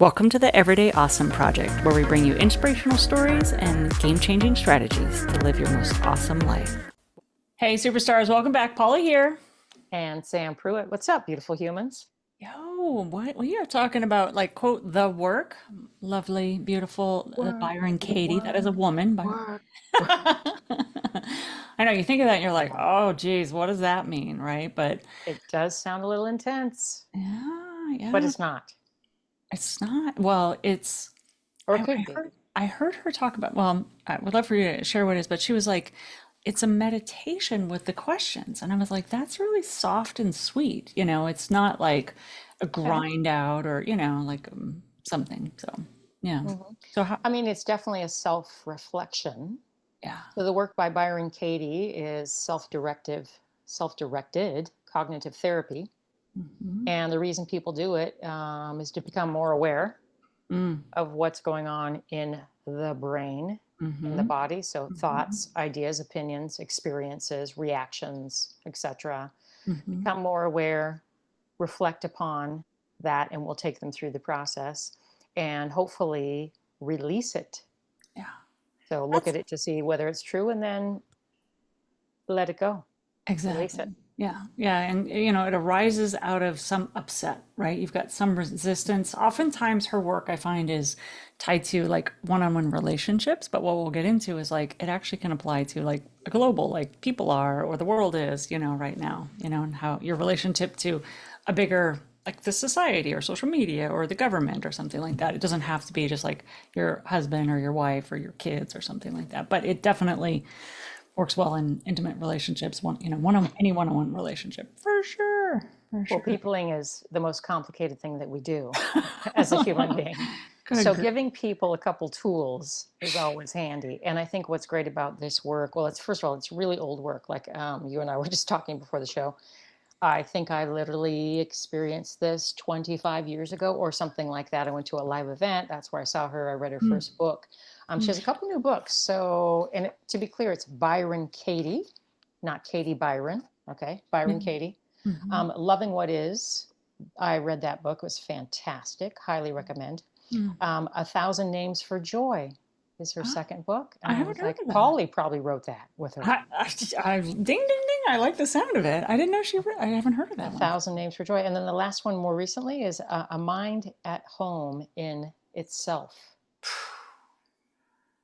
Welcome to the Everyday Awesome Project, where we bring you inspirational stories and game-changing strategies to live your most awesome life. Hey, superstars, welcome back. Paula here. And Sam Pruitt. What's up, beautiful humans? Yo, what we are talking about, like, quote, the work. Lovely, beautiful Work, Byron Katie. That is a work, woman. work, work. I know you think of that and you're like, oh, geez, what does that mean, right? But It does sound a little intense, yeah, but yeah, it's not. it's not. Well, it's. Or I, it could I be. heard I heard her talk about, well, I would love for you to share what it is, but she was like, it's a meditation with the questions. And I was like, that's really soft and sweet. It's not like a Okay. grind out or, like something. So, yeah. Mhm. So, how, I mean, it's definitely a self-reflection. yeah. So the work by Byron Katie is self-directed cognitive therapy. Hmm. And the reason people do it is to become more aware Mm, of what's going on in the brain, in the hmm. body. So Hmm. thoughts, ideas, opinions, experiences, reactions, etc. Hmm. Become more aware, reflect upon that, and we'll take them through the process and hopefully release it. Yeah. So look That's at it to see whether it's true and then let it go, release exactly. it. Yeah. Yeah. And, it arises out of some upset, right? You've got some resistance. Oftentimes, her work I find is tied to like one on one relationships. But what we'll get into is like it actually can apply to like a global, like people are or the world is, right now, and how your relationship to a bigger, like the society or social media or the government or something like that. It doesn't have to be just like your husband or your wife or your kids or something like that. But it definitely works well in intimate relationships, any one-on-one relationship. For sure. For Well, sure. peopling is the most complicated thing that we do as a human being. Good So grief. giving people a couple tools is always handy. And I think what's great about this work, well, it's first of all, it's really old work. Like you and I were just talking before the show. I think I literally experienced this 25 years ago or something like that. I went to a live event. That's where I saw her. I read her Mm, first book. She mm, has a couple new books. So, and to be clear, it's Byron Katie, not Katie Byron. Okay, yeah. Byron Katie. Mhm, Loving What Is. I read that book. It was fantastic. Highly recommend. mm. A Thousand Names for Joy is her Ah, second book. I And I haven't was heard like, of that. Polly probably wrote that with her. Ding, ding, ding. I like the sound of it. I didn't know I haven't heard of A that one. Thousand Names for Joy. And then the last one more recently is A Mind at Home in Itself.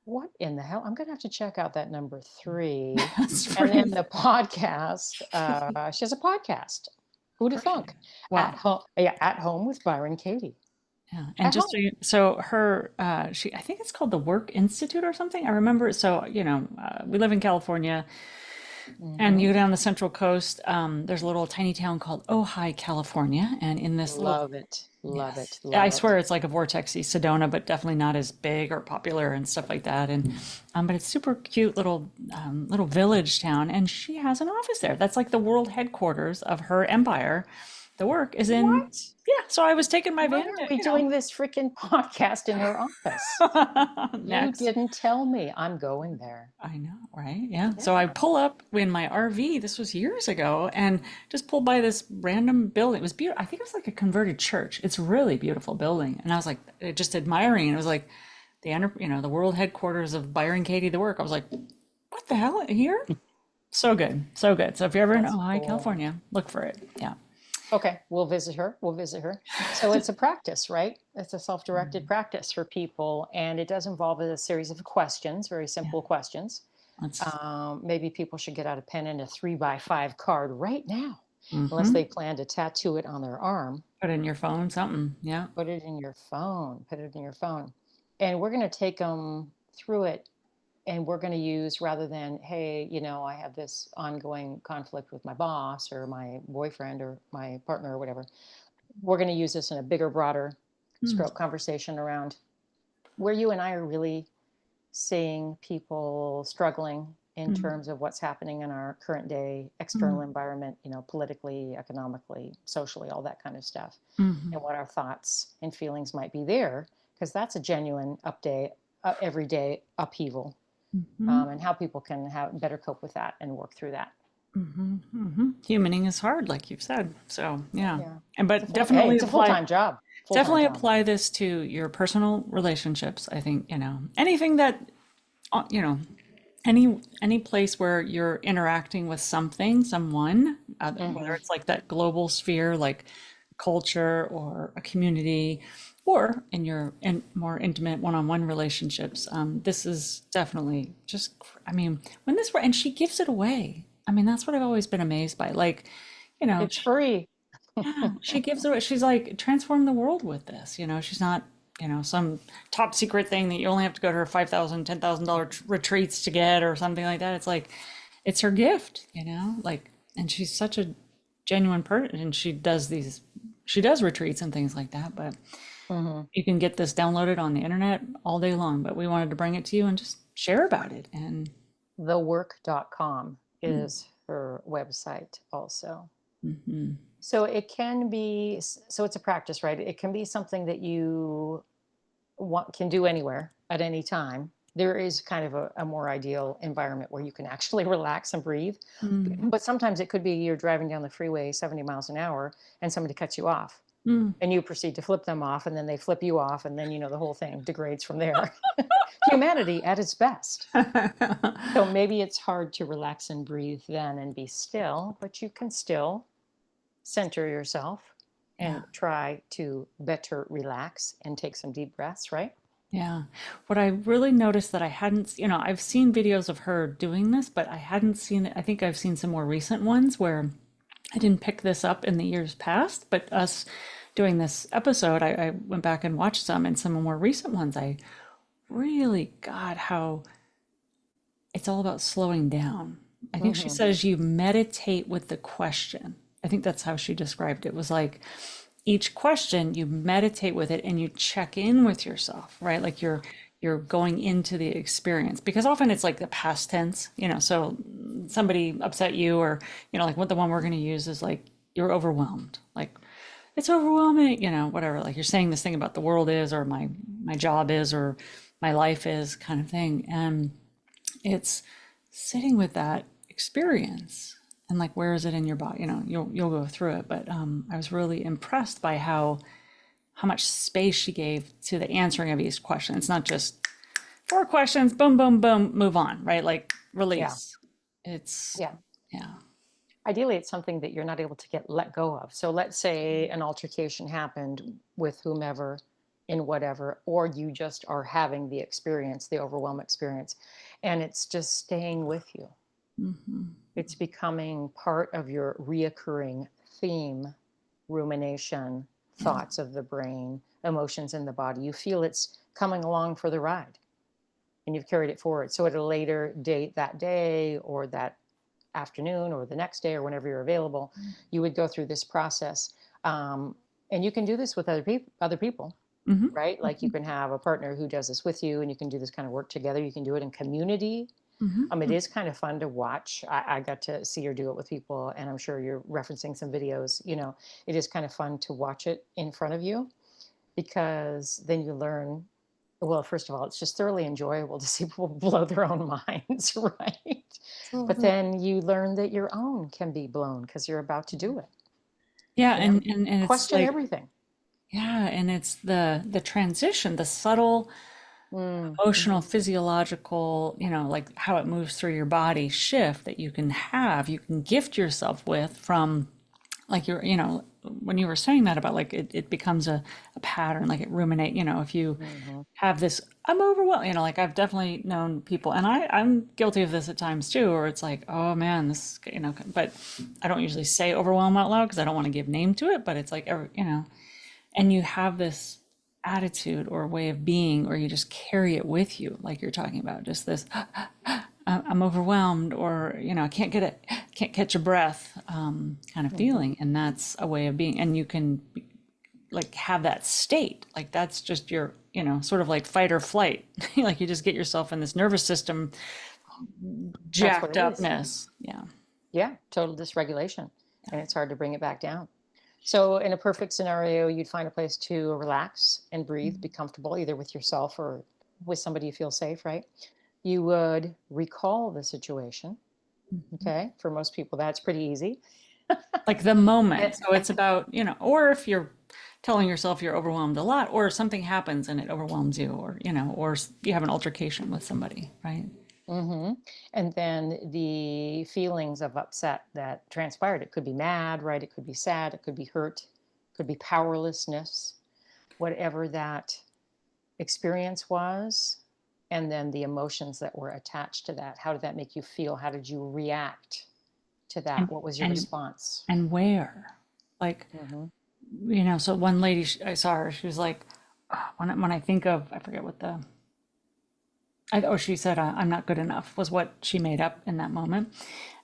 What in the hell? I'm going to have to check out that number three. That's And pretty, then the podcast, she has a podcast. Who'd have pretty. thunk? At Wow. home, yeah, At Home with Byron Katie. Yeah. And At just home. so her, I think it's called the Work Institute or something. I remember. So, we live in California. And Hmm. you go down the Central Coast, there's a little tiny town called Ojai, California. And in this little, Love it. Love yes, it. I Love it. swear it's like a vortexy Sedona, but definitely not as big or popular and stuff like that. And, but it's super cute little village town. And she has an office there. That's like the world headquarters of her empire. The work is in, What? yeah. So I was taking my Why van are to, we doing this freaking podcast in her office? You next. didn't tell me. I'm going there. I know, right? Yeah. So I Yeah. pull up in my RV, this was years ago, and just pulled by this random building. It was beautiful. I think it was like a converted church. It's a really beautiful building. And I was like, just admiring. And it was like the world headquarters of Byron Katie, the work. I was like, what the hell here? So good. So good. So if you're ever in That's Ojai, cool. California, look for it. Yeah. Okay, we'll visit her. We'll visit her. So it's a practice, right? It's a self-directed Mhm. practice for people, and it does involve a series of questions, very Yeah. simple questions. That's, Maybe people should get out a pen and a 3x5 card right now, unless mm-hmm. they plan to tattoo it on their arm. Put it in your phone, something. Yeah. Put it in your phone. Put it in your phone. And we're going to take them through it. And we're going to use, rather than, hey, I have this ongoing conflict with my boss or my boyfriend or my partner or whatever. We're going to use this in a bigger, broader Mm, stroke conversation around where you and I are really seeing people struggling in mm, terms of what's happening in our current day external mm, environment, politically, economically, socially, all that kind of stuff, mm, and what our thoughts and feelings might be there, because that's a genuine update, everyday upheaval, mm, and how people can better cope with that and work through that. Humaning is hard, like you've said. So yeah, Yeah. and It's a but full, hey, definitely it's a apply full-time job. Full-time definitely job. apply this to your personal relationships. I think, anything that, you know, any place where you're interacting with something, someone, whether Hmm. it's like that global sphere, like culture or a community, or in your more intimate one-on-one relationships, this is definitely just, I mean, when this, and she gives it away. I mean, that's what I've always been amazed by. Like, It's free. yeah, she gives it. She's like, transform the world with this. She's not, some top secret thing that you only have to go to her $5,000, $10,000 retreats to get or something like that. It's like, it's her gift, like, and she's such a genuine person. And she does retreats and things like that. But Hmm. you can get this downloaded on the internet all day long. But we wanted to bring it to you and just share about it. And Thework.com mm, is her website also. mhm. So it can be, so it's a practice, right? It can be something that you can do anywhere at any time. There is kind of a more ideal environment where you can actually relax and breathe. Mm, But sometimes it could be you're driving down the freeway 70 miles an hour and somebody cuts you off mm. and you proceed to flip them off and then they flip you off and then the whole thing degrades from there. Humanity at its best. So maybe it's hard to relax and breathe then and be still, but you can still center yourself Yeah. and try to better relax and take some deep breaths, right? Yeah. What I really noticed that I hadn't, I've seen videos of her doing this, but I hadn't seen it. I think I've seen some more recent ones where I didn't pick this up in the years past, but us doing this episode, I went back and watched some, and some more recent ones, I really got how it's all about slowing down. I think she Hmm. says you meditate with the question. I think that's how she described it. It was like each question you meditate with it and you check in with yourself, right? Like you're going into the experience because often it's like the past tense, so somebody upset you or like what the one we're going to use is like you're overwhelmed. Like it's overwhelming, whatever. Like you're saying this thing about the world is or my job is or my life is kind of thing. And it's sitting with that experience and like where is it in your body, you'll go through it, but I was really impressed by how much space she gave to the answering of each question. It's not just four questions, boom boom boom, move on, right? Like Yeah. release. It's Yeah. yeah. Ideally, it's something that you're not able to get let go of. So let's say an altercation happened with whomever in whatever, or you just are having the experience, the overwhelm experience, and it's just staying with you. It's becoming part of your reoccurring theme, rumination, Yeah. thoughts of the brain, emotions in the body. You feel it's coming along for the ride and you've carried it forward. So at a later date that day or that afternoon or the next day or whenever you're available, you would go through this process. Um, and you can do this with other people, Mm-hmm. right? Like you can have a partner who does this with you and you can do this kind of work together. You can do it in community. It Mm-hmm. is kind of fun to watch. I got to see her do it with people, and I'm sure you're referencing some videos. It is kind of fun to watch it in front of you because then you learn. Well, first of all, it's just thoroughly enjoyable to see people blow their own minds, right? But Totally. then you learn that your own can be blown because you're about to do it. Yeah, You know, and it's question like, everything. yeah, and it's the transition, the subtle emotional, Mm-hmm. physiological, like how it moves through your body shift that you can gift yourself with from like when you were saying that about like it becomes a pattern, like it ruminate, if you Mm-hmm. have this, I'm overwhelmed, like I've definitely known people and I'm guilty of this at times too, or it's like, oh man, this, but I don't usually say overwhelm out loud because I don't want to give name to it, but it's like, and you have this attitude or way of being or you just carry it with you like you're talking about just this I'm overwhelmed or I can't catch a breath kind of Mm-hmm. feeling, and that's a way of being, and you can like have that state like that's just your sort of like fight or flight like you just get yourself in this nervous system That's what jacked it is. upness. Yeah. Yeah, total dysregulation, and it's hard to bring it back down. So, in a perfect scenario, you'd find a place to relax and breathe, be comfortable, either with yourself or with somebody you feel safe, right? You would recall the situation, Okay. For most people, that's pretty easy. Like the Eh, moment. So it's about, or if you're telling yourself you're overwhelmed a lot, or something happens and it overwhelms you, or, or you have an altercation with somebody, right? Mm-hmm. And then the feelings of upset that transpired. It could be mad, right? It could be sad. It could be hurt. It could be powerlessness, whatever that experience was. And then the emotions that were attached to that. How did that make you feel? How did you react to that? And What was your and response? and where? Like, Mm-hmm. so one lady, I saw her, she was like, when I think of, I forget what she said, I'm not good enough, was what she made up in that moment.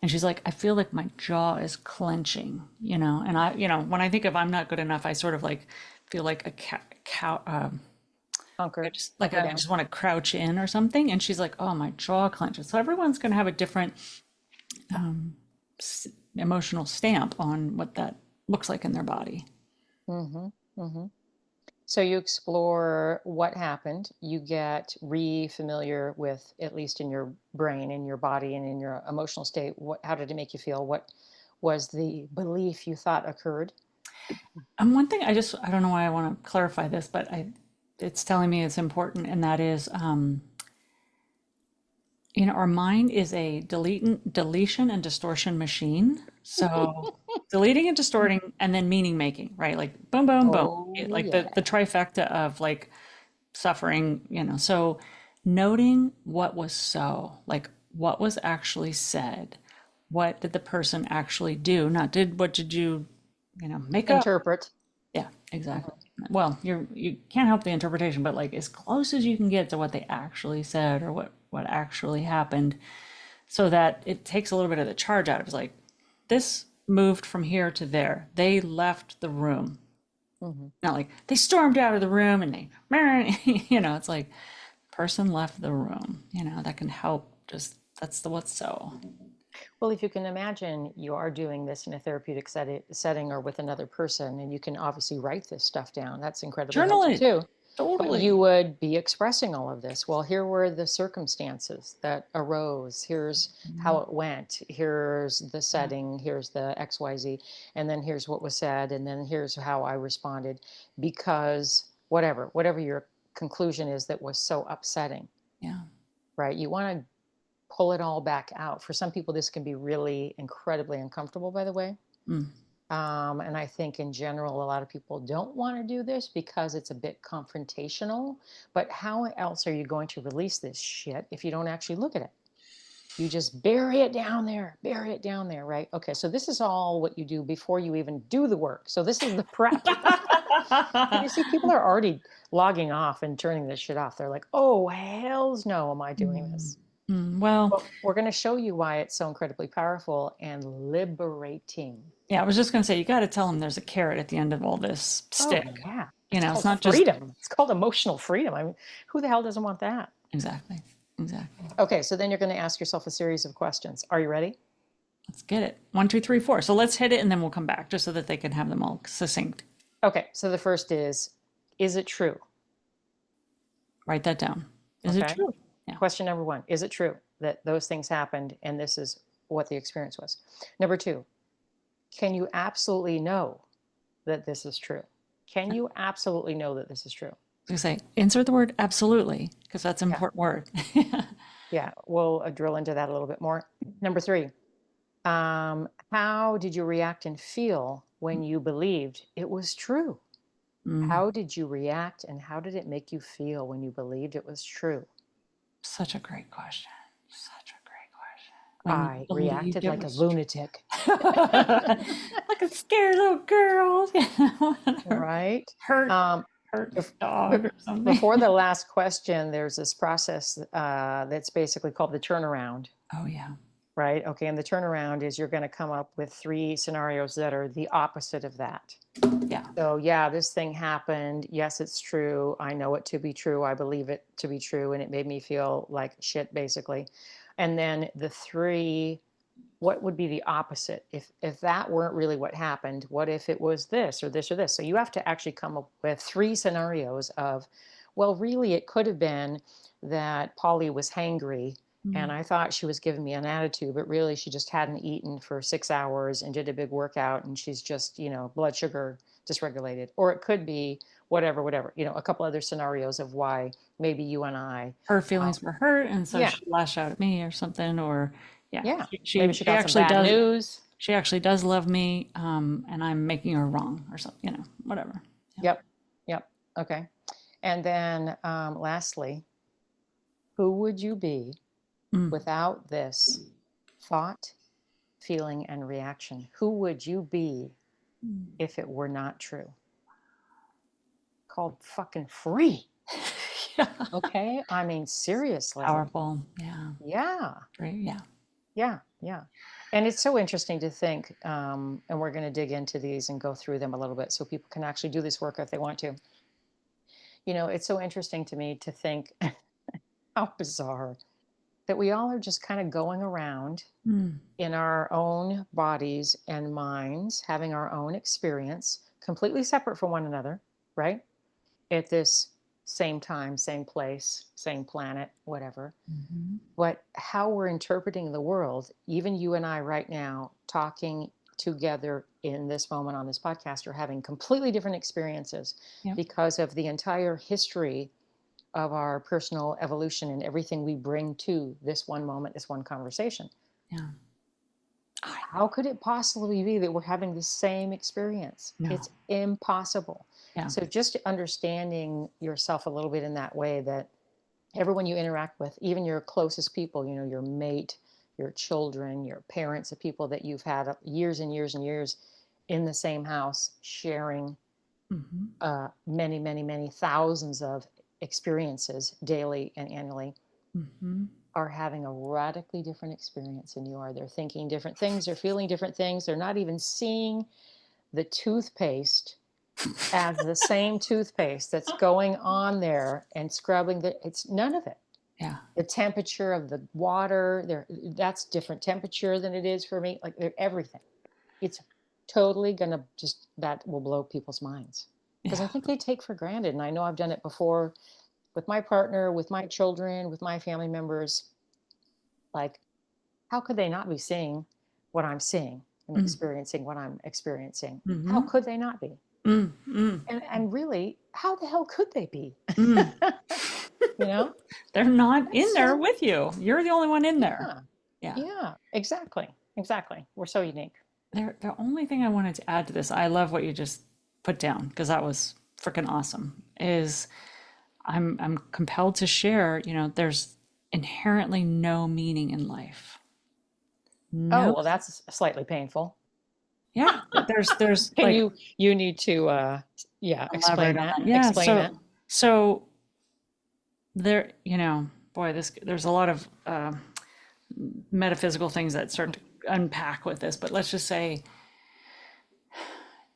And she's like, I feel like my jaw is clenching, and when I think of I'm not good enough, I sort of like feel like a cow, I Hunker, just like hunker I down. just want to crouch in or something. And she's like, oh, my jaw clenches. So everyone's going to have a different emotional stamp on what that looks like in their body. Mm-hmm. Mm-hmm. So you explore what happened. You get re-familiar with, at least in your brain, in your body, and in your emotional state. How did it make you feel? What was the belief you thought occurred? And one thing I don't know why I want to clarify this, but it's telling me it's important, and that is, our mind is a deletion and distortion machine. So deleting and distorting and then meaning making, right? Like boom, boom, boom. Oh, Like the yeah. trifecta of like suffering, So noting what was like what was actually said, what did the person actually do? Not what did you, make up? Interpret. Yeah, exactly. Mhm. Well, you can't help the interpretation, but like as close as you can get to what they actually said or what actually happened, so that it takes a little bit of the charge out of it. It's like this moved from here to there. They left the room. Mhm. Not like they stormed out of the room and they, it's like person left the room. That can help. Just that's the what's so. Well, if you can imagine, you are doing this in a therapeutic setting or with another person, and you can obviously write this stuff down. That's incredibly Journal helpful it. too. But you Totally. would be expressing all of this. Well, here were the circumstances that arose. Here's how it went. Here's the Yeah. setting. Here's the XYZ. And then here's what was said. And then here's how I responded because whatever your conclusion is that was so upsetting, Yeah. right? You want to pull it all back out. For some people, this can be really incredibly uncomfortable, by the way. Mm. And I think in general, a lot of people don't want to do this because it's a bit confrontational. But how else are you going to release this shit if you don't actually look at it? You just bury it down there, right? Okay, so this is all what you do before you even do the work. So this is the prep. And you see, people are already logging off and turning this shit off. They're like, oh, hells no, am I doing Mm. this? Well, Well, we're going to show you why it's so incredibly powerful and liberating. yeah, I was just gonna say you got to tell them there's a carrot at the end of all this Oh, stick. yeah. It's It's called not just freedom. It's called emotional freedom. I mean, who the hell doesn't want that? exactly, exactly. Okay, so then you're going to ask yourself a series of questions. Are you ready? Let's get it. One, two, three, four. So let's hit it and then we'll come back just so that they can have them all succinct. Okay, so the first is it true? Write that down. Is it Okay. true? Yeah. Question number one, is it true that those things happened and this is what the experience was? Number two, can you absolutely know that this is true? Can you absolutely know that this is true? I say insert the word absolutely because that's an Yeah. important word. Yeah, we'll drill into that a little bit more. Number three, how did you react and feel when you believed it was true? Mm, How did you react and how did it make you feel when you believed it was true? such a great question. Such a great question. When you I believed reacted it like a was lunatic. true. Like a scared little girl. Right? Hurt, Um, hurt bef- dog or something. Before the last question, there's this process that's basically called the turnaround. Oh, yeah. Right? Okay. And the turnaround is you're going to come up with three scenarios that are the opposite of that. Yeah. So, yeah, this thing happened. Yes, it's true. I know it to be true. I believe it to be true. And it made me feel like shit, basically. And then the three, what would be the opposite? If that weren't really what happened, what if it was this or this or this? So you have to actually come up with three scenarios of, well, really, it could have been that Polly was hangry And I thought she was giving me an attitude, but really she just hadn't eaten for 6 hours and did a big workout, and she's just, blood sugar dysregulated. Or it could be whatever, a couple other scenarios of why maybe you and I, Her uh, feelings were hurt, and so yeah, she lashed out at me or something, or yeah, yeah, she, maybe she, she she got some actually bad does. news. She actually does love me, and I'm making her wrong or something, whatever. Yeah. Yep, yep, okay. And then lastly, who would you be Mm. without this thought, feeling, and reaction? Who would you be if it were not true? Called fucking free. Yeah. Okay. I mean, seriously. Powerful. Yeah. Yeah. Great. Yeah. Yeah. Yeah. And it's so interesting to think, and we're going to dig into these and go through them a little bit so people can actually do this work if they want to. It's so interesting to me to think how bizarre that we all are just kind of going around Mm. in our own bodies and minds, having our own experience, completely separate from one another, right? At this same time, same place, same planet, whatever. Mhm. But how we're interpreting the world, even you and I right now talking together in this moment on this podcast, are having completely different experiences Yep. because of the entire history of our personal evolution and everything we bring to this one moment, this one conversation. Yeah. How could it possibly be that we're having the same experience? No. It's impossible. Yeah. So just understanding yourself a little bit in that way, that everyone you interact with, even your closest people, your mate, your children, your parents, the people that you've had years and years and years in the same house, sharing Hmm. many, many, many thousands of experiences daily and annually, Hmm. are having a radically different experience than you are. They're thinking different things, they're feeling different things, they're not even seeing the toothpaste as the same toothpaste that's going on there and scrubbing it's none of it. Yeah. The temperature of the water there, that's different temperature than it is for me, like they're everything. It's totally gonna just, that will blow people's minds, because I Yeah. think they take for granted, and I know I've done it before with my partner, with my children, with my family members. Like, how could they not be seeing what I'm seeing and Mm. experiencing what I'm experiencing? How Hmm. could they not be? Mm. Mm. And really, how the hell could they be? Mm. you know, They're not in that's there so, with you. You're the only one in there. yeah, Yeah. yeah, exactly, exactly. We're so unique. The only thing I wanted to add to this, I love what you just put down because that was freaking awesome, is I'm compelled to share, there's inherently no meaning in life. Oh, No. well, that's slightly painful. Yeah. There's Can like you need to, yeah, elaborate explain on that? that. Yeah. Explain So that. so there, boy, there's a lot of metaphysical things that start to unpack with this, but let's just say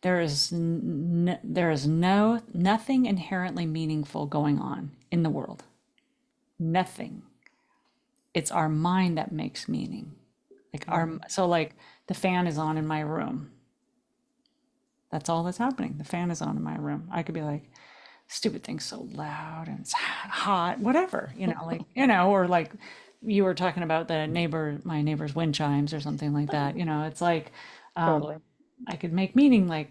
there is nothing inherently meaningful going on in the world. Nothing. It's our mind that makes meaning. Like the fan is on in my room. That's all that's happening. The fan is on in my room. I could be like, stupid thing's so loud and it's hot, whatever, or like you were talking about my neighbor's wind chimes or something like that. It's like Totally. I could make meaning like,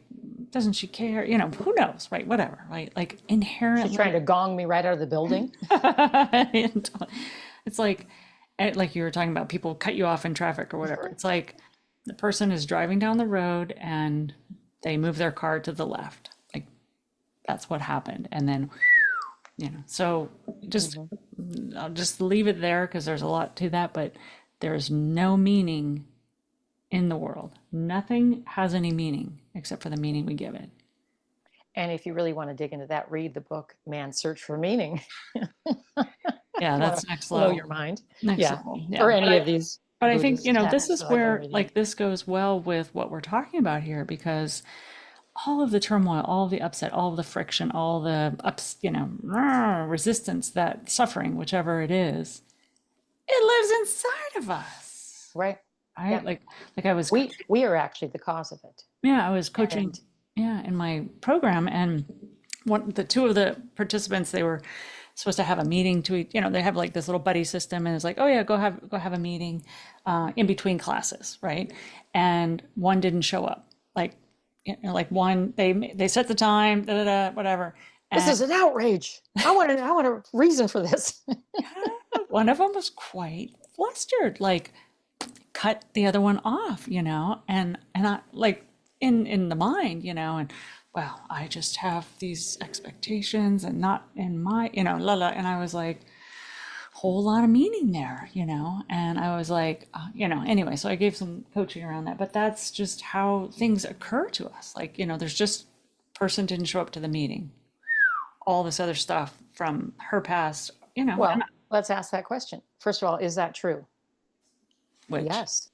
doesn't she care? Who knows, right? Whatever, right? Like She's trying inherently, to gong me right out of the building. it's like you were talking about people cut you off in traffic or whatever. It's like the person is driving down the road and they move their car to the left. Like that's what happened. And then, so just, Mhm. I'll just leave it there because there's a lot to that, but there's no meaning in the world. Nothing has any meaning except for the meaning we give it. And if you really want to dig into that, read the book Man's Search for Meaning. Yeah, You want to that's next blow level. your mind. Next Yeah. level. Yeah. Or But any I of these but I think, Buddhist this texts, is like where everything. like this goes well with what we're talking about here because all of the turmoil, all of the upset, all of the friction, all the resistance, that suffering, whichever it is, it lives inside of us. Right. Right? Yeah. Like I was We are actually the cause of it. yeah, I was coaching And yeah, in my program and the two of the participants, they were supposed to have a meeting to eat, they have like this little buddy system, and it's like, oh yeah, go have a meeting in between classes, right? And one didn't show up. Like one, they set the time, whatever. This And is an outrage. I want a reason for this. one of them was quite flustered, like cut the other one off, and I like in the mind, and well, I just have these expectations and not in my, la la, and I was like, whole lot of meaning there, and I was like, anyway, so I gave some coaching around that, but that's just how things occur to us. Like, there's just person didn't show up to the meeting, all this other stuff from her past, Well, let's ask that question. First of all, is that true? which, Yes,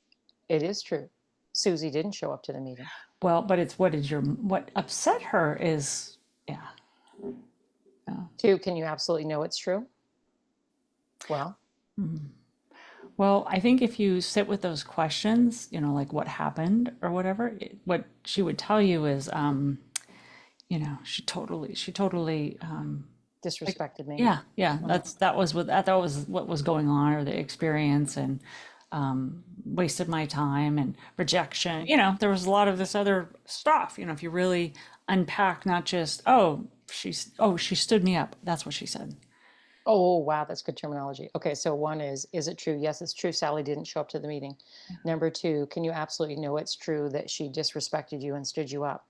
it is true. Susie didn't show up to the meeting. well, but it's what upset her is, yeah. Two, can you absolutely know it's true? Well, Well, I think if you sit with those questions, like what happened or whatever, what she would tell you is, she totally, disrespected me. yeah, that was what was going on, or the experience, and wasted my time and rejection. There was a lot of this other stuff. If you really unpack, not just, she stood me up. That's what she said. Oh, wow, that's good terminology. Okay, so one is it true? Yes, it's true. Sally didn't show up to the meeting. Number two, can you absolutely know it's true that she disrespected you and stood you up?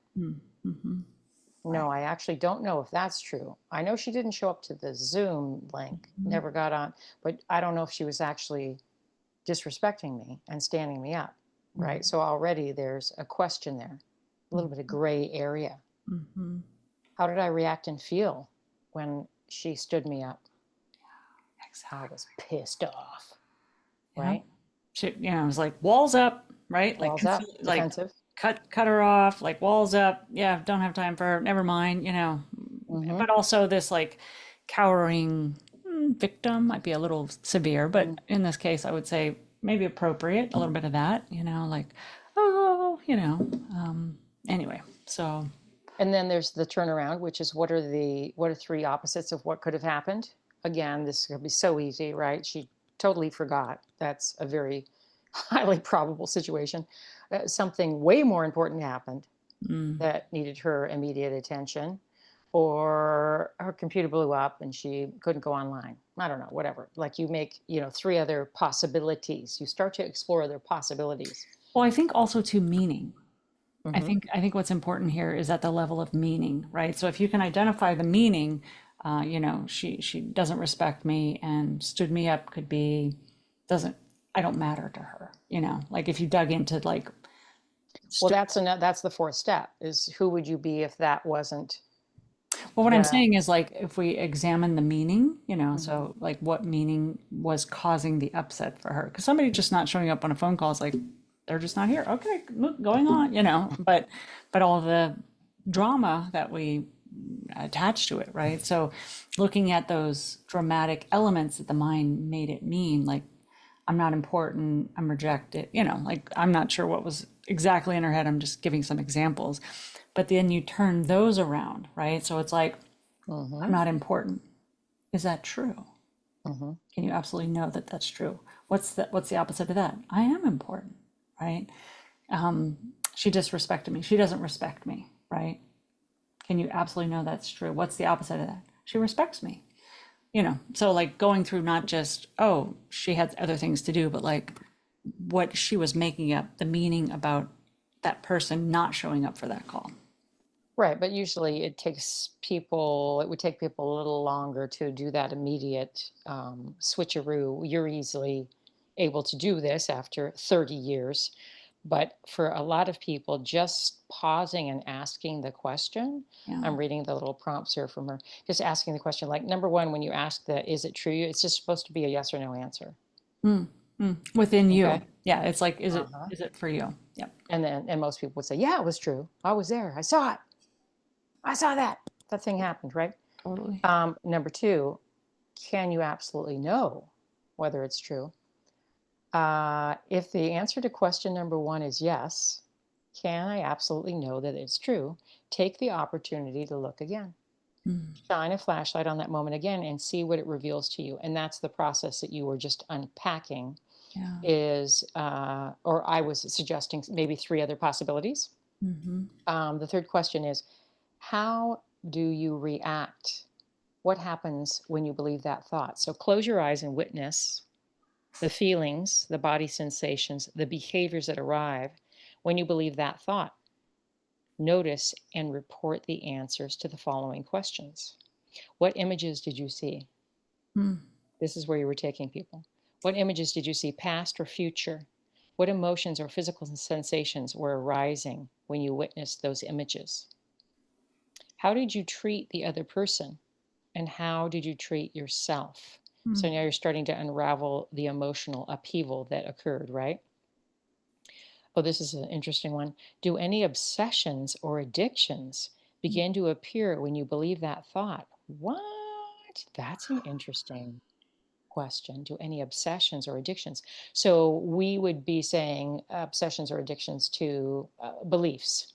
No, I actually don't know if that's true. I know she didn't show up to the Zoom link, never got on, but I don't know if she was actually disrespecting me and standing me up, right? So already there's a question there, a little bit of gray area. How did I react and feel when she stood me up? I was pissed off, Yeah. right? She, it was like walls up, right? Like, Walls up, like defensive. cut her off, like walls up. Yeah, don't have time for her. Never mind, But also this like cowering victim might be a little severe, but in this case, I would say maybe appropriate. A little bit of that, like, oh, anyway, so. And then there's the turnaround, which is what are three opposites of what could have happened? Again, this could be so easy, right? She totally forgot. That's a very highly probable situation. Something way more important happened that needed her immediate attention, or her computer blew up and she couldn't go online. I don't know, whatever. Like you make, three other possibilities. You start to explore other possibilities. Well, I think also to meaning. I think what's important here is at the level of meaning, right? So if you can identify the meaning, she doesn't respect me, and stood me up could be doesn't I don't matter to her, like if you dug into like. Well, that's the fourth step, is who would you be if that wasn't Well, what I'm the saying is, like, if we examine the meaning, so like what meaning was causing the upset for her, because somebody just not showing up on a phone call is like, they're just not here. Okay, going on, but all the drama that we attach to it, right? So looking at those dramatic elements that the mind made it mean, like, I'm not important, I'm rejected, like, I'm not sure what was exactly in her head. I'm just giving some examples. But then you turn those around, right? So it's like, I'm not important. Is that true? Can you absolutely know that that's true? What's the opposite of that? I am important, right? She disrespected me. She doesn't respect me, right? Can you absolutely know that's true? What's the opposite of that? She respects me. So like going through not just, oh, she had other things to do, but like what she was making up, the meaning about that person not showing up for that call. right, but usually it would take people a little longer to do that immediate switcheroo. You're easily able to do this after 30 years. But for a lot of people, just pausing and asking the question, Yeah. I'm reading the little prompts here from her, just asking the question, like number one, when you ask is it true? It's just supposed to be a yes or no answer. Within you. Okay. Yeah. It's like, is it for you? Yep. And most people would say, yeah, it was true. I was there. I saw it. I saw that. That thing happened, right? Totally. Number two, can you absolutely know whether it's true? If the answer to question number one is yes, can I absolutely know that it's true? Take the opportunity to look again. Mm. Shine a flashlight on that moment again and see what it reveals to you. And that's the process that you were just unpacking Yeah. is, or I was suggesting maybe three other possibilities. Hmm. The third question is, how do you react? What happens when you believe that thought? So close your eyes and witness the feelings, the body sensations, the behaviors that arrive when you believe that thought. Notice and report the answers to the following questions. What images did you see? Mm. This is where you were taking people. What images did you see, past or future? What emotions or physical sensations were arising when you witnessed those images? How did you treat the other person? And how did you treat yourself? So Mm. now you're starting to unravel the emotional upheaval that occurred, right? Oh, this is an interesting one. Do any obsessions or addictions begin to appear when you believe that thought? What? That's an interesting question. Do any obsessions or addictions? So we would be saying obsessions or addictions to beliefs,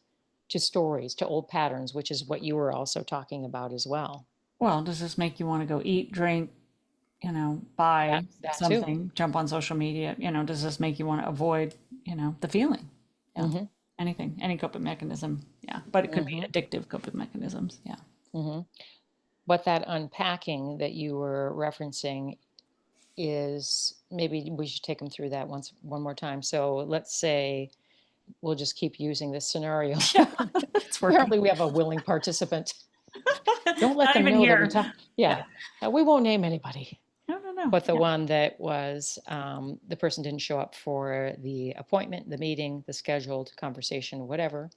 to stories, to old patterns, which is what you were also talking about as well. Well, does this make you want to go eat, drink, That buy that too. something, jump on social media? Does this make you want to avoid, the feeling? Yeah. Hmm. Anything, any coping mechanism. Yeah. But it could be Hmm. addictive coping mechanisms. Yeah. Hmm. But that unpacking that you were referencing is maybe we should take them through that one more time. So let's say we'll just keep using this scenario. Yeah. It's working. Apparently, we have a willing participant. Don't let Not them even know that we here. talk. Yeah. Yeah, we won't name anybody. No, no, no. But the Yeah. one that was the person didn't show up for the appointment, the meeting, the scheduled conversation, whatever.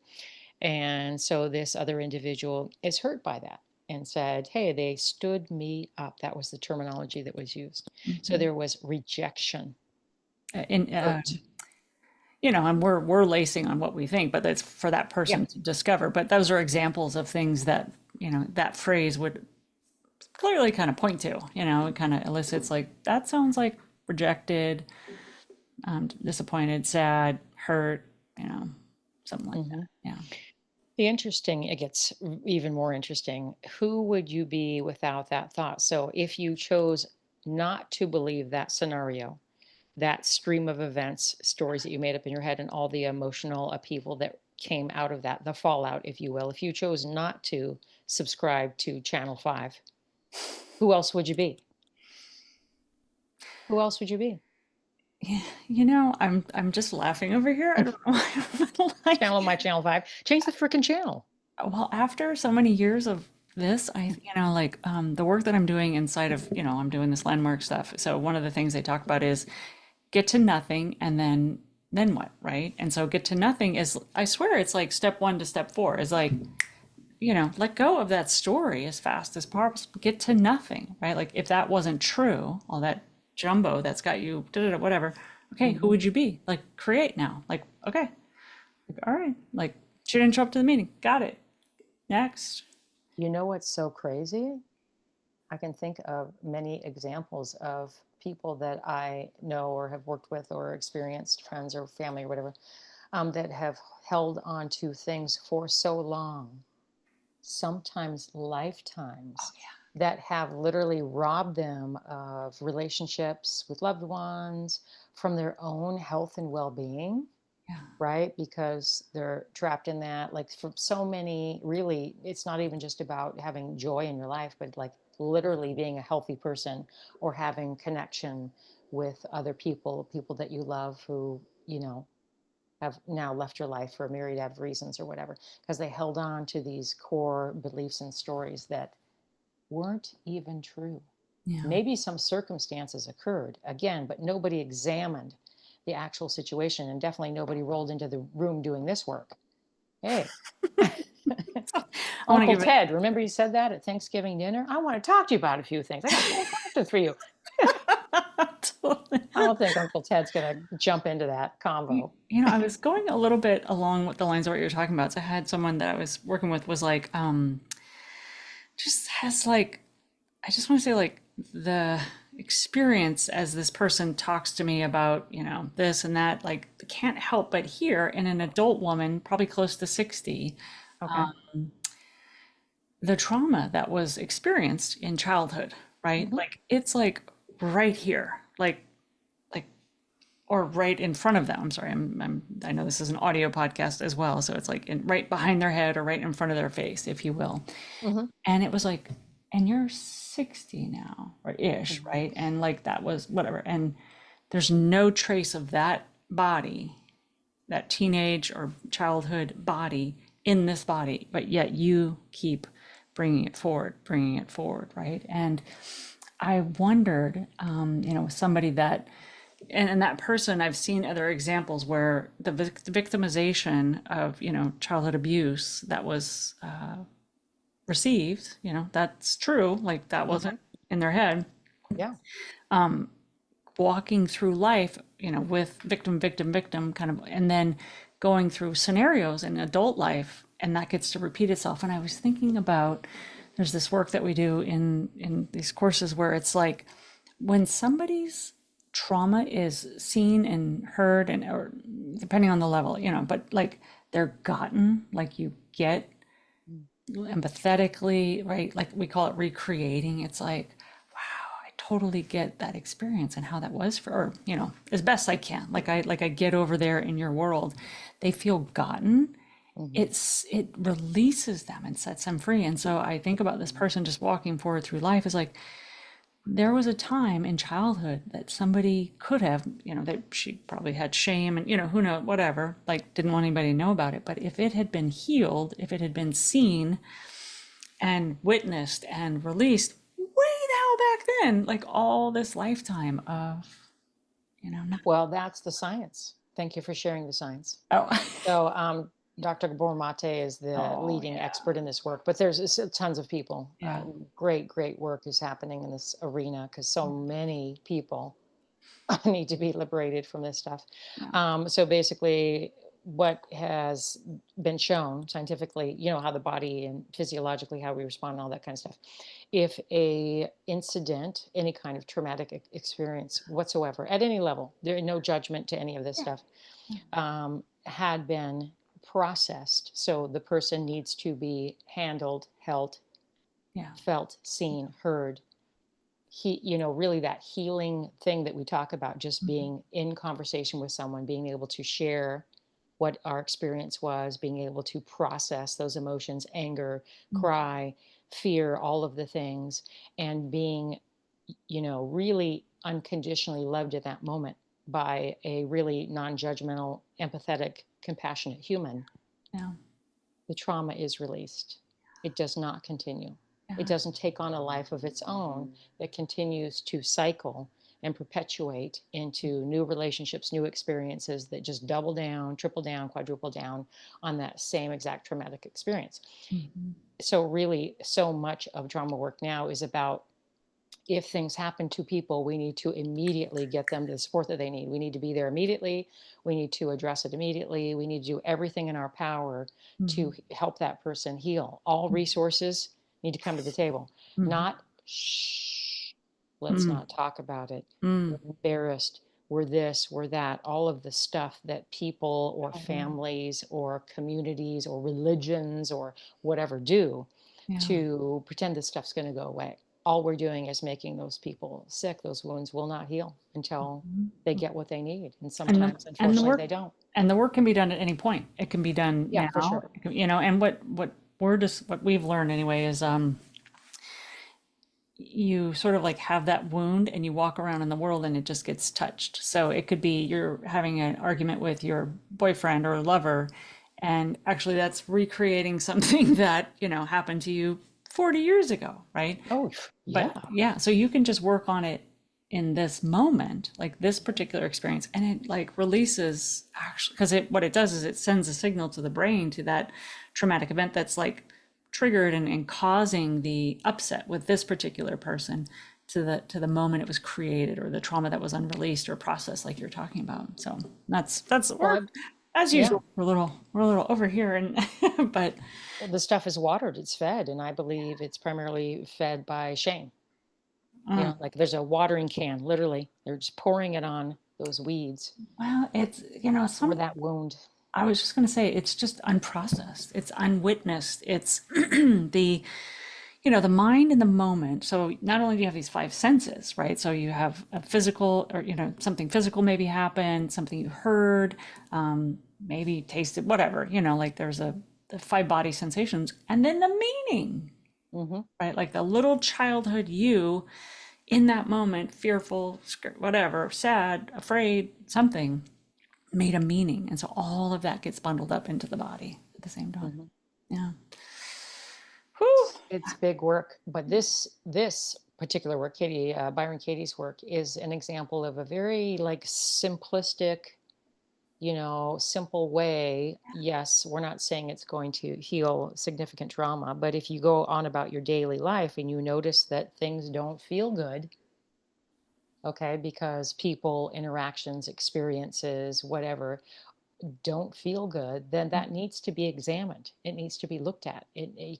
And so this other individual is hurt by that and said, hey, they stood me up. That was the terminology that was used. So Mhm. there was rejection, And hurt. and we're lacing on what we think, but that's for that Yeah. person to discover. But those are examples of things that that phrase would clearly kind of point to. It kind of elicits like that sounds like rejected, disappointed, sad, hurt. You know, something like Hmm. that. Yeah. It gets even more interesting. Who would you be without that thought? So if you chose not to believe that scenario, that stream of events, stories that you made up in your head, and all the emotional upheaval that came out of that, the fallout, if you will, if you chose not to subscribe to Channel 5, who else would you be? Who else would you be? Yeah, I'm just laughing over here. I don't know why. But like, Channel my Channel 5. Change the freaking channel. well, after so many years of this, the work that I'm doing inside of, I'm doing this landmark stuff. So one of the things they talk about is get to nothing and then what, right? And so get to nothing is, I swear it's like step one to step four is like, let go of that story as fast as possible. Get to nothing, right? Like if that wasn't true, all that jumbo that's got you, whatever. Okay, who Hmm. would you be? Like create now. Like, okay, like, all right. Like she didn't show up to the meeting. Got it. Next. You know what's so crazy? I can think of many examples of people that I know or have worked with or experienced, friends or family or whatever, that have held on to things for so long, sometimes lifetimes, that have literally robbed them of relationships with loved ones, from their own health and well being, Yeah. right? Because they're trapped in that. Like for so many, really, it's not even just about having joy in your life, but like literally being a healthy person or having connection with other people, people that you love who, have now left your life for a myriad of reasons or whatever, because they held on to these core beliefs and stories that weren't even true. Yeah. Maybe some circumstances occurred again, but nobody examined the actual situation, and definitely nobody rolled into the room doing this work. Hey, I want to Uncle give it. Ted, remember you said that at Thanksgiving dinner? I want to talk to you about a few things. I got a whole question for you. Totally. I don't think Uncle Ted's going to jump into that convo. I was going a little bit along with the lines of what you're talking about. So I had someone that I was working with was like, just has like, I just want to say like the experience as this person talks to me about, this and that, like can't help but hear in an adult woman, probably close to 60, Okay. the trauma that was experienced in childhood, right? Hmm. Like it's like right here, like or right in front of them. I'm sorry, I know this is an audio podcast as well, so it's like right behind their head or right in front of their face, if you will. Hmm. And it was like, and you're 60 now, or ish, Hmm. right? And like that was whatever. And there's no trace of that body, that teenage or childhood body in this body, but yet you keep bringing it forward, right? And I wondered, somebody that, and that person, I've seen other examples where the victimization of, childhood abuse that was received, that's true, like that Hmm. wasn't in their head, Yeah. walking through life, with victim kind of, and then going through scenarios in adult life, and that gets to repeat itself. And I was thinking about, there's this work that we do in these courses where it's like when somebody's trauma is seen and heard, and or depending on the level, but like they're gotten, like you get empathetically, right? Like we call it recreating. It's like, wow, I totally get that experience and how that was for, or, as best I can. Like I get over there in your world. They feel gotten. Hmm. It releases them and sets them free. And so I think about this person just walking forward through life is like, there was a time in childhood that somebody could have, that she probably had shame and, who knows, whatever, like didn't want anybody to know about it. But if it had been healed, if it had been seen and witnessed and released way the hell back then, like all this lifetime of, not, Well, that's the science. Thank you for sharing the science. oh, So, Dr. Gabor Mate is the oh leading yeah, expert in this work, but there's tons of people. yeah, Great, great work is happening in this arena because so many people need to be liberated from this stuff. yeah, So basically, what has been shown scientifically, how the body and physiologically how we respond and all that kind of stuff. If a incident, any kind of traumatic experience whatsoever, at any level, there is no judgment to any of this yeah, stuff, had been processed. So the person needs to be handled, held, yeah, felt, seen, heard, really that healing thing that we talk about, just being in conversation with someone, being able to share what our experience was, being able to process those emotions, anger, cry, fear, all of the things, and being, really unconditionally loved at that moment by a really non-judgmental, empathetic, compassionate human. yeah, The trauma is released. It does not continue. It yeah, doesn't take on a life of its own that continues to cycle and perpetuate into new relationships, new experiences that just double down, triple down, quadruple down on that same exact traumatic experience. mhm, So, really, so much of trauma work now is about, if things happen to people, we need to immediately get them the support that they need. We need to be there immediately. We need to address it immediately. We need to do everything in our power to mhm, help that person heal. All resources need to come to the table, mhm, not shh, let's mm, not talk about it. mm, We're embarrassed. We're this, we're that. All of the stuff that people or totally. families or communities or religions or whatever do Yeah. to pretend this stuff's going to go away. All we're doing is making those people sick. Those wounds will not heal until they get what they need. And And sometimes, the unfortunately, work they don't. can be done at any point. It can be done Yeah, for now. sure. And what we've learned anyway is you sort of like have that wound and you walk around in the world and it just gets touched. So it could be you're having an argument with your boyfriend or lover, and actually that's recreating something that, happened to you 40 years ago, right? Oh, But yeah. yeah, so you can just work on it in this moment, like this particular experience, and it like releases, actually, because what it does is it sends a signal to the brain, to that traumatic event that's like triggered and causing the upset with this particular person, to the moment it was created, or the trauma that was unreleased or processed, like you're talking about. So that's Well, we're, as yeah. usual, we're a little over here, and but Well, the stuff is watered, it's fed. And I believe it's primarily fed by shame. uh, Like there's a watering can, literally. They're just pouring it on those weeds well, it's or some that wound. I was just going to say it's just unprocessed. It's unwitnessed. It's the the mind in the moment. So not only do you have these five senses, right? So you have a physical, or, something physical maybe happened, something you heard, maybe tasted, whatever, like there's the five body sensations, and then the meaning, Hmm. right? Like the little childhood you in that moment, fearful, whatever, sad, afraid, something made a meaning. And so all of that gets bundled up into the body at the same time. Hmm. Yeah. Whew. It's big work, but this particular work, Katie, Byron Katie's work, is an example of a very like simplistic, simple way. Yes, we're not saying it's going to heal significant trauma, but if you go on about your daily life and you notice that things don't feel good, okay, because people, interactions, experiences, whatever, don't feel good, then that needs to be examined. It needs to be looked at.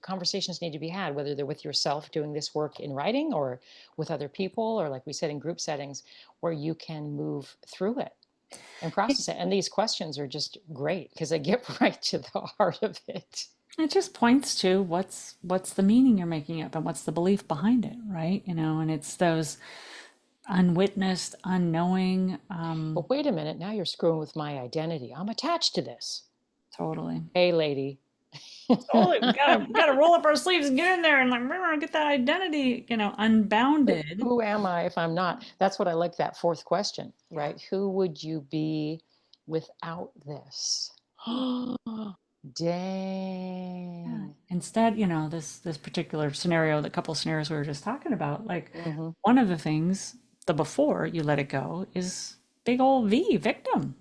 Conversations need to be had, whether they're with yourself doing this work in writing or with other people, or like we said, in group settings where you can move through it and process it. And these questions are just great because they get right to the heart of it. It just points to what's the meaning you're making up and what's the belief behind it, right? And it's those unwitnessed, unknowing, But wait a minute, now you're screwing with my identity. I'm attached to this. totally. Hey, lady. Totally, we gotta roll up our sleeves and get in there and like get that identity, unbounded. Who am I if I'm not? That's what I like, that fourth question, Yeah. right? Who would you be without this? Yeah. Dang. Instead, this particular scenario, the couple scenarios we were just talking about, like Hmm. one of the things, the before you let it go is big old V, victim,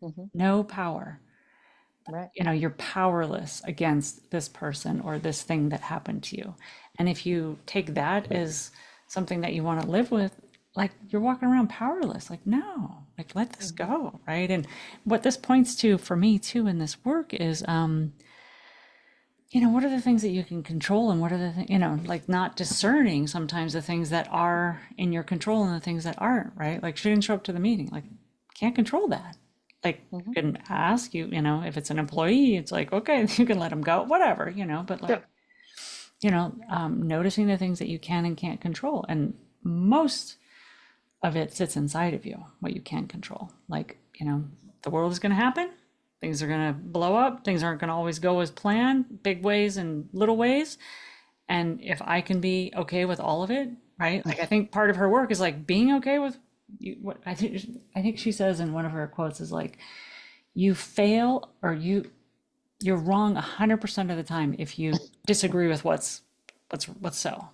Hmm. no power. Right. You're powerless against this person or this thing that happened to you. And if you take that as something that you want to live with, like you're walking around powerless, like, no, like let this Hmm. go, right? And what this points to for me too in this work is, what are the things that you can control and what are the things, like not discerning sometimes the things that are in your control and the things that aren't, right? Like she didn't show up to the meeting, like can't control that. Like Hmm. you can ask if it's an employee, it's like, okay, you can let them go, whatever, but like, Sure. noticing the things that you can and can't control. And most of it sits inside of you, what you can control. Like, the world is going to happen. Things are going to blow up. Things aren't going to always go as planned, big ways and little ways. And if I can be okay with all of it, right? Like I think part of her work is like being okay with what I think she says in one of her quotes is like you fail or you're wrong 100% of the time if you disagree with what's so.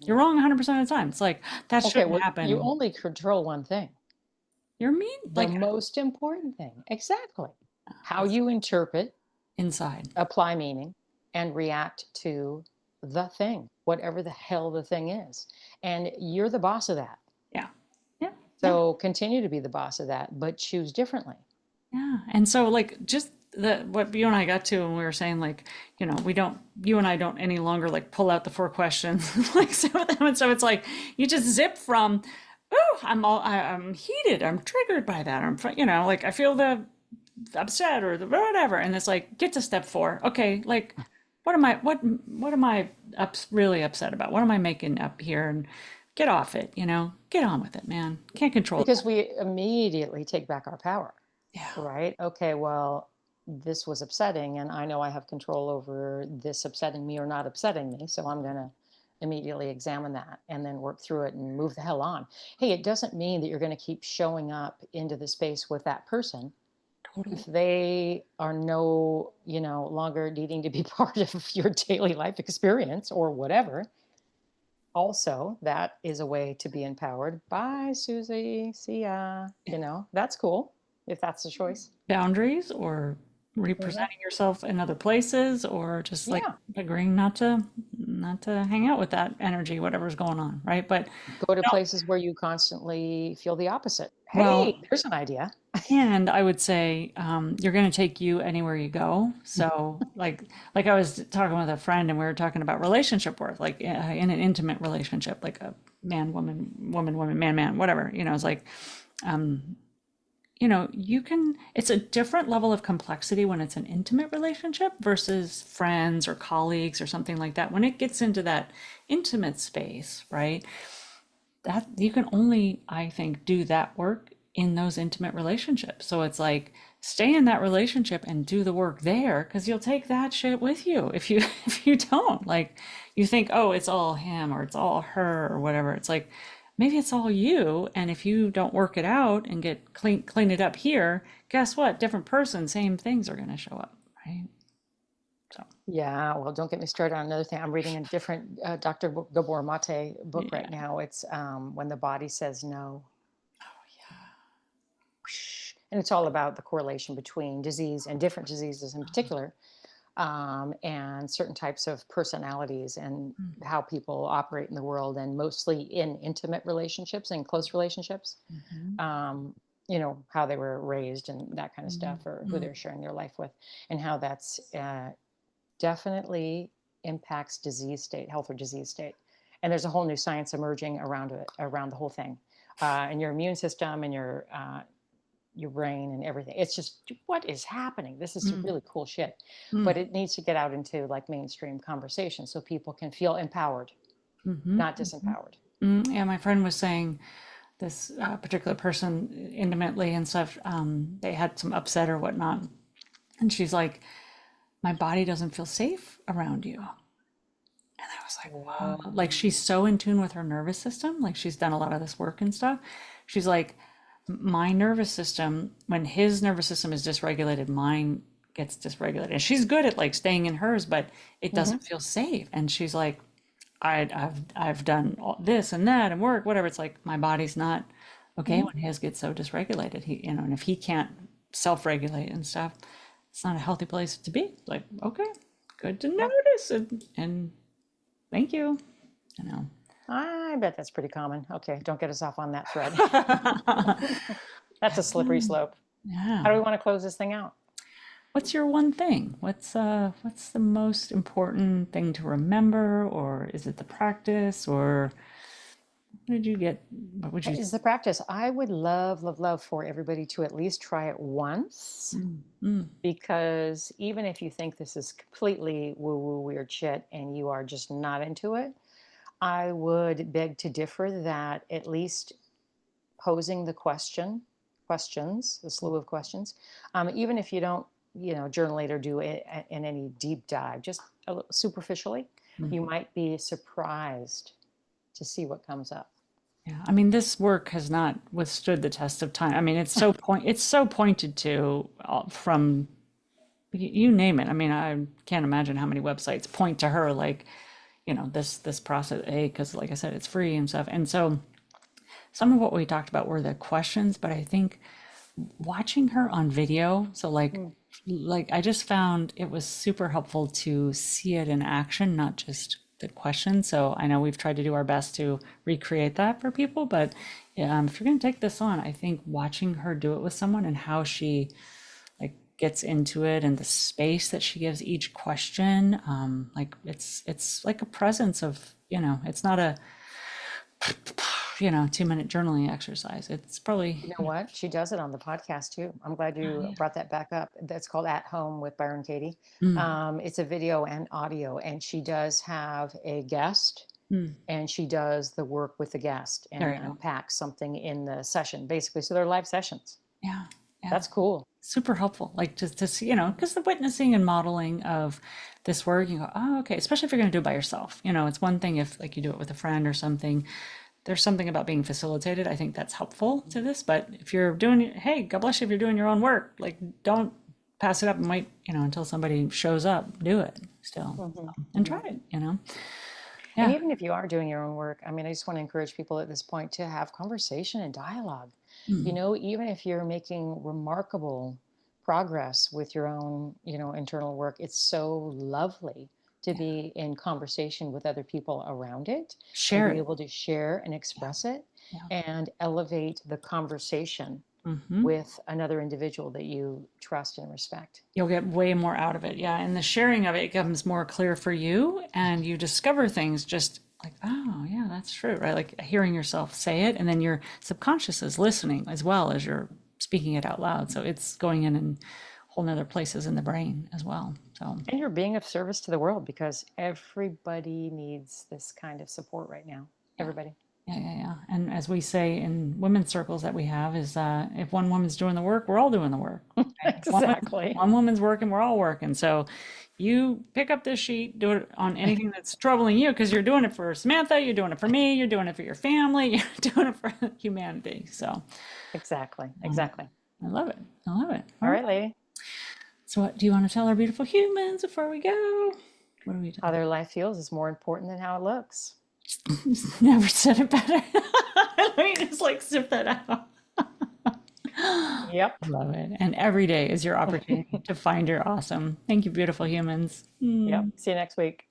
You're wrong 100% of the time. It's like that Okay, shouldn't well, you happen. only control one thing, You're mean, the like most important thing. Exactly. How it's you interpret, inside. apply meaning, and react to the thing, whatever the hell the thing is. And you're the boss of that. Yeah. Yeah. Yeah. So continue to be the boss of that, but choose differently. Yeah. And so like just what you and I got to when we were saying like, you and I don't any longer like pull out the four questions like some of them. And so it's like you just zip from, oh, I'm heated, I'm triggered by that. Like I feel the upset or the whatever. And it's like, get to step four. Okay, like what am I really upset about? What am I making up here? And get off it, get on with it, man. Can't control Because that. we immediately take back our power, Yeah. right? Okay, well, this was upsetting, and I know I have control over this upsetting me or not upsetting me. So I'm going to immediately examine that and then work through it and move the hell on. Hey, it doesn't mean that you're going to keep showing up into the space with that person if Totally. they are no, longer needing to be part of your daily life experience or whatever. Also, that is a way to be empowered. Bye, Susie. See ya. That's cool if that's the choice. Boundaries or Hmm. representing yourself in other places or just like Yeah. agreeing not to hang out with that energy, whatever's going on, right? But Go to no, places where you constantly feel the opposite. Hey, well, there's an idea. and I would say you're going to take you anywhere you go. So like I was talking with a friend and we were talking about relationship worth, like in an intimate relationship, like a man, woman, woman, woman, man, man, whatever. It's like you can, it's a different level of complexity when it's an intimate relationship versus friends or colleagues or something like that. When it gets into that intimate space, right? That you can only, I think, do that work in those intimate relationships. So it's like stay in that relationship and do the work there because you'll take that shit with you if you if you don't. Like you think, oh, it's all him or it's all her or whatever. It's like maybe it's all you. And if you don't work it out and get clean it up here, guess what? Different person, same things are gonna show up, right? So Yeah, well, don't get me started on another thing. I'm reading a different Dr. Gabor Mate book yeah. right now. It's When the Body Says No. And it's all about the correlation between disease and different diseases in particular, and certain types of personalities and how people operate in the world, and mostly in intimate relationships and close relationships. Mhm. Um, how they were raised and that kind of Mhm. stuff, or who Mhm. they're sharing their life with, and how that's definitely impacts disease state, health or disease state. And there's a whole new science emerging around it, around the whole thing, and your immune system and your brain and everything. It's just what is happening. This is Mm. really cool shit, but Mm. it needs to get out into like mainstream conversation so people can feel empowered, Mhm. not disempowered. Yeah, my friend was saying this particular person intimately and stuff, they had some upset or whatnot. And she's like, my body doesn't feel safe around you. And I was like, wow. Like she's so in tune with her nervous system. Like she's done a lot of this work and stuff. She's like, my nervous system, when his nervous system is dysregulated, mine gets dysregulated. And she's good at like staying in hers, but it Mm-hmm. doesn't feel safe. And she's like, I've done all this and that and work, whatever. It's like my body's not okay Mm-hmm. when his gets so dysregulated. And if he can't self-regulate and stuff, it's not a healthy place to be. Like, okay, good to Yep. notice and thank you. You know. I bet that's pretty common. Okay, don't get us off on that thread. That's a slippery slope. How Yeah. do we want to close this thing out? What's your one thing? What's the most important thing to remember, or is it the practice, or what did you get? What would you? Is the practice. I would love, love, love for everybody to at least try it once, Mm, mm, because even if you think this is completely woo woo weird shit and you are just not into it, I would beg to differ that at least posing the questions, the slew of questions, even if you don't, journalate or do it in any deep dive, just superficially, mm. you might be surprised to see what comes up. Yeah, I mean, this work has not withstood the test of time. I mean, it's so pointed to from you name it. I mean, I can't imagine how many websites point to her like, this process A, because like I said, it's free and stuff. And so some of what we talked about were the questions, but I think watching her on video, so Mm. like I just found it was super helpful to see it in action, not just the question. So I know we've tried to do our best to recreate that for people, but if you're going to take this on, I think watching her do it with someone and how she like gets into it and the space that she gives each question, like it's like a presence of, it's not a 2-minute journaling exercise. It's probably, You know what? She does it on the podcast too. I'm glad oh, you yeah. brought that back up. That's called At Home with Byron Katie. Mm, It's a video and audio, and she does have a guest, mm. and she does the work with the guest There and you go. unpacks something in the session, basically. So they're live sessions. Yeah, yeah. That's cool. Super helpful. Like just to see, because the witnessing and modeling of this work, you go, oh, okay. Especially if you're going to do it by yourself. It's one thing if like you do it with a friend or something. There's something about being facilitated. I think that's helpful to this. But if you're doing, hey, God bless you if you're doing your own work. Like, don't pass it up and wait, until somebody shows up. Do it still, Hmm. and Hmm. try it. And Yeah. even if you are doing your own work, I mean, I just want to encourage people at this point to have conversation and dialogue. Mm, Even if you're making remarkable progress with your own, internal work, it's so lovely to yeah. be in conversation with other people around it and Share be it. able to share and Yeah. express it Yeah. and elevate the conversation Hmm. with another individual that you trust and respect. You'll get way more out of it. Yeah. And the sharing of it becomes more clear for you, and you discover things just like, oh, yeah, that's true, right? Like hearing yourself say it, and then your subconscious is listening as well as your speaking it out loud. So it's going in whole nother places in the brain as well. So And you're being of service to the world because everybody needs this kind of support right now. yeah. Everybody. Yeah. And as we say in women's circles that we have is if one woman's doing the work, we're all doing the work. Right? If Exactly. one woman's working, we're all working. So you pick up this sheet, do it on anything that's troubling you because you're doing it for Samantha, you're doing it for me, you're doing it for your family, you're doing it for humanity. So Exactly. um, Exactly. I love it. I love it. All All right. right, lady. So what do you want to tell our beautiful humans before we go? What do we do? How their life feels is more important than how it looks. Never said it better. Let me just like sip that out. Yep. Love it. And every day is your opportunity to find your awesome. Thank you, beautiful humans. Yep. See you next week.